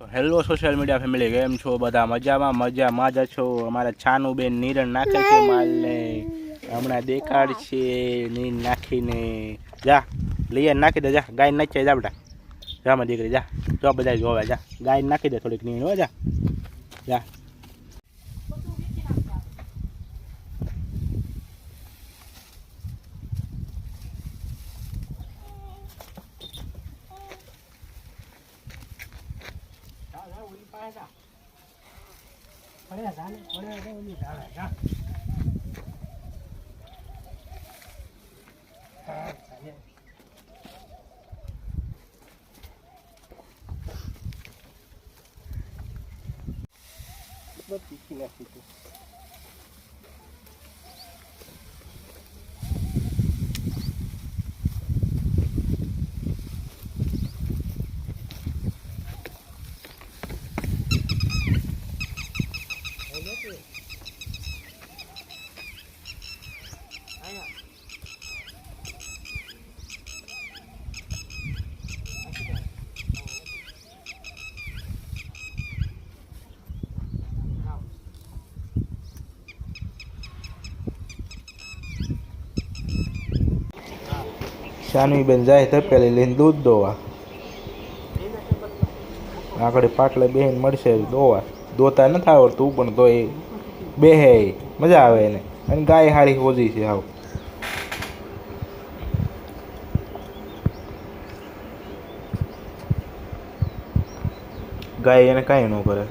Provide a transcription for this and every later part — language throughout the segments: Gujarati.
તો હેલો સોશિયલ મીડિયા ફેમિલી, કેમ છો બધા? મજામાં જ છો? અમારા છાનુબેન નીરણ નાખે છે માલને, હમણાં દેખાડ છે નીર નાખીને. જા લઈએ નાખી દે, જા ગાય નાખી જા બેટા, જામાં દીકરી જા, જો બધા જોવે, જા ગાય નાખી દે થોડીક નીણ, હો જા જા. શાનવીબેન જાય તપેલી લઈને દૂધ દોવા, આગળ પાટલે બેહીને મળશે દોવા. દોતા નથી આવડતું પણ તો એ બેહે, મજા આવે એને. અને ગાય હારી હોજી છે આવ. ગાય એને કાંઈ ન કરે.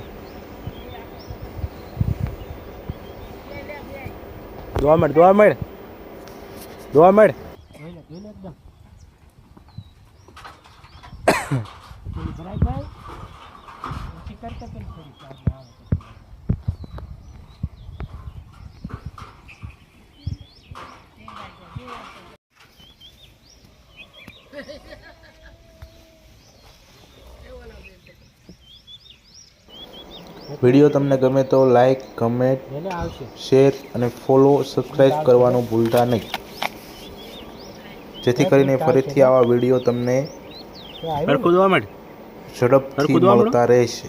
દોવા મળે, દોવા મળે, દોવા મળે. વિડીયો તમને ગમે તો લાઈક, કમેન્ટ, શેર અને ફોલો, સબસ્ક્રાઈબ કરવાનું ભૂલતા નહીં, જેથી કરીને ફરીથી આવા વિડીયો તમને ઝડપથી મળતા રહેશે.